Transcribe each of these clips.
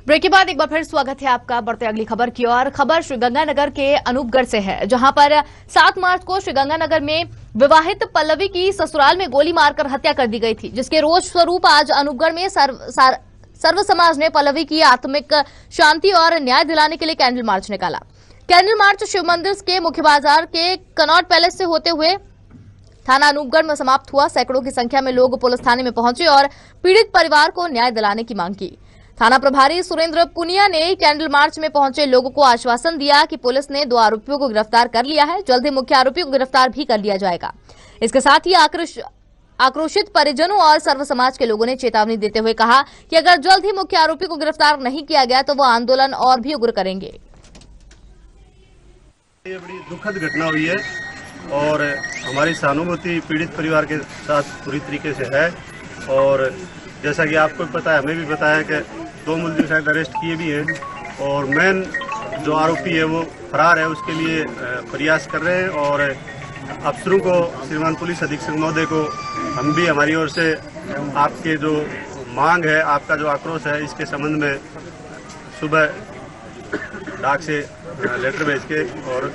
Break के बाद एक बार फिर स्वागत है आपका। बढ़ते अगली खबर की ओर। खबर श्रीगंगानगर के अनूपगढ़ से है, जहां पर 7 मार्च को श्रीगंगानगर में विवाहित पल्लवी की ससुराल में गोली मारकर हत्या कर दी गई थी, जिसके रोष स्वरूप आज अनूपगढ़ में सर्व समाज ने पल्लवी की आत्मिक शांति और न्याय दिलाने के लिए कैंडल मार्च निकाला। कैंडल मार्च शिव मंदिर के मुख्य बाजार के कनॉट पैलेस से होते हुए थाना अनूपगढ़ में समाप्त हुआ। सैकड़ों की संख्या में लोग पुलिस थाने में पहुंचे और पीड़ित परिवार को न्याय दिलाने की मांग की। थाना प्रभारी सुरेंद्र पुनिया ने कैंडल मार्च में पहुंचे लोगों को आश्वासन दिया कि पुलिस ने 2 आरोपियों को गिरफ्तार कर लिया है, जल्द ही मुख्य आरोपियों को गिरफ्तार भी कर लिया जाएगा। इसके साथ ही आक्रोशित परिजनों और सर्व समाज के लोगों ने चेतावनी देते हुए कहा कि अगर जल्द ही मुख्य आरोपी को गिरफ्तार नहीं किया गया तो वो आंदोलन और भी उग्र करेंगे। ये बड़ी दुखद घटना हुई है और हमारी सहानुभूति पीड़ित परिवार के साथ पूरी तरीके से है। और जैसा कि आपको पता है, हमें भी पता है कि 2 मुलजिम शायद अरेस्ट किए भी हैं और मेन जो आरोपी है वो फरार है, उसके लिए प्रयास कर रहे हैं। और अफसरों को, श्रीमान पुलिस अधीक्षक महोदय को हम भी हमारी ओर से आपके जो मांग है, आपका जो आक्रोश है, इसके संबंध में सुबह डाक से लेटर भेज के और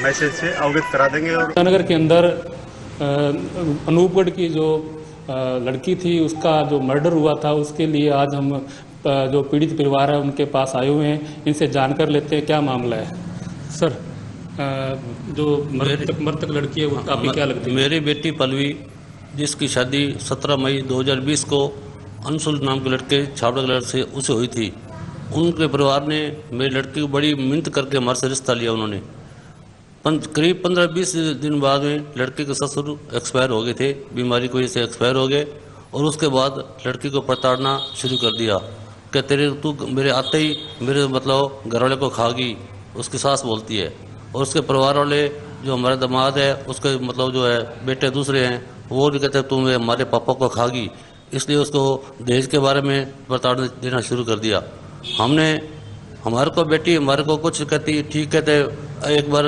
मैसेज से अवगत करा देंगे। और नगर के अंदर अनूपगढ़ की जो लड़की थी, उसका जो मर्डर हुआ था, उसके लिए आज हम जो पीड़ित परिवार है उनके पास आए हुए हैं। इनसे जानकर लेते हैं क्या मामला है। सर, जो मृतक लड़की है वो आपकी क्या लगती है? मेरी बेटी पल्लवी, जिसकी शादी 17 मई 2020 को अंशुल नाम के लड़के छावड़ा से उसे हुई थी, उनके परिवार ने मेरी लड़की को बड़ी मिन्नत करके हमारे से रिश्ता लिया। उन्होंने करीब 15-20 दिन बाद में लड़के के ससुर एक्सपायर हो गए थे, बीमारी की वजह से एक्सपायर हो गए। और उसके बाद लड़की को प्रताड़ना शुरू कर दिया कि तू मेरे आते ही मेरे मतलब घरवाले को खागी, उसकी सास बोलती है। और उसके परिवार वाले जो हमारा दामाद है, उसके मतलब जो है बेटे दूसरे हैं, वो भी कहते तुम हमारे पापा को खागी, इसलिए उसको दहेज के बारे में प्रताड़ना देना शुरू कर दिया। हमारे को बेटी हमारे को कुछ कहती, ठीक कहते। एक बार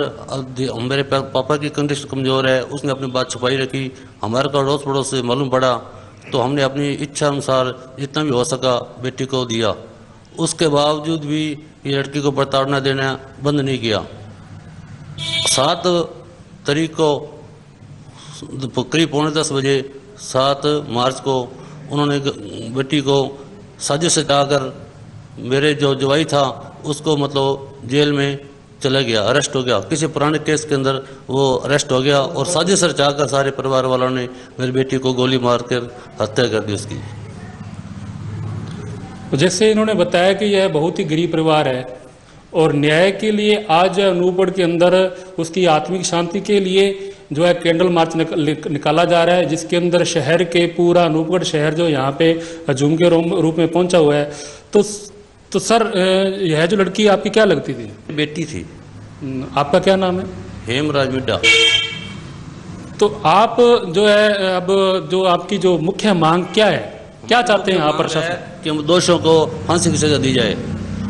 मेरे पापा की कंडीशन कमज़ोर है, उसने अपनी बात छुपाई रखी। हमारे को अड़ोस पड़ोस से मालूम पड़ा तो हमने अपनी इच्छा अनुसार जितना भी हो सका बेटी को दिया। उसके बावजूद भी ये लड़की को प्रताड़ना देना बंद नहीं किया। 7 तारीख को करीब 9:45 बजे 7 मार्च को उन्होंने बेटी को साजिश से जाकर मेरे जो जवाई था उसको मतलब जेल में चला गया, अरेस्ट हो गया। किसी पुराने केस के अंदर वो अरेस्ट हो गया और साजिश रचाकर सारे परिवार वालों ने मेरी बेटी को गोली मारकर हत्या कर दी उसकी। जैसे इन्होंने बताया कि यह बहुत ही गरीब परिवार है और न्याय के लिए आज अनूपगढ़ के अंदर उसकी आत्मिक शांति के लिए जो है कैंडल मार्च निकाला जा रहा है, जिसके अंदर शहर के पूरा अनूपगढ़ शहर जो यहाँ पे हजूम के रूप में पहुंचा हुआ है। तो सर, यह जो लड़की आपकी क्या लगती थी? बेटी थी। आपका क्या नाम है? हेमराज मिड्डा। तो आप जो है, अब जो आपकी जो मुख्य मांग क्या है, क्या चाहते हैं आप प्रशासन? कि दोषियों को फांसी की सजा दी जाए।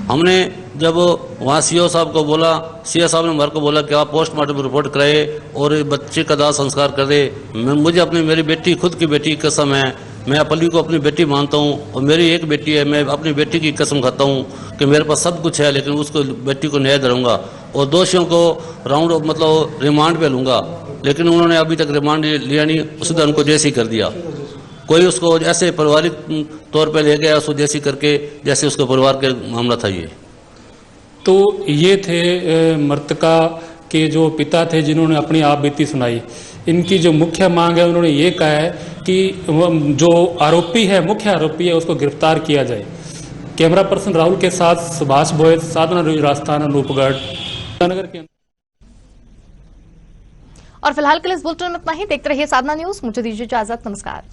हमने जब वहाँ सीओ साहब को बोला, सीओ साहब ने हमारे को बोला कि आप पोस्टमार्टम रिपोर्ट कराए और बच्चे का दाह संस्कार कर दे। मुझे मेरी बेटी, खुद की बेटी की कसम है, मैं पल्लवी को अपनी बेटी मानता हूँ और मेरी एक बेटी है। मैं अपनी बेटी की कसम खाता हूँ कि मेरे पास सब कुछ है, लेकिन उसको बेटी को न्याय दिलाऊंगा और दोषियों को राउंड मतलब रिमांड पे लूँगा। लेकिन उन्होंने अभी तक रिमांड लिया नहीं, सीधा उनको जैसी कर दिया। कोई उसको ऐसे पारिवारिक तौर पे ले गया, उसको जैसी करके जैसे उसके परिवार के मामला था। ये तो ये थे मृतका के जो पिता थे, जिन्होंने अपनी आप बीती सुनाई। इनकी जो मुख्य मांग है, उन्होंने ये कहा है कि जो आरोपी है, मुख्य आरोपी है, उसको गिरफ्तार किया जाए। कैमरा पर्सन राहुल के साथ सुभाष बोयत, साधना न्यूज, राजस्थान, अनूपगढ़ नगर के। और फिलहाल के लिए इस बुलेटिन में इतना ही। देखते रहिए साधना न्यूज। मुझे दीजिए इजाजत। नमस्कार।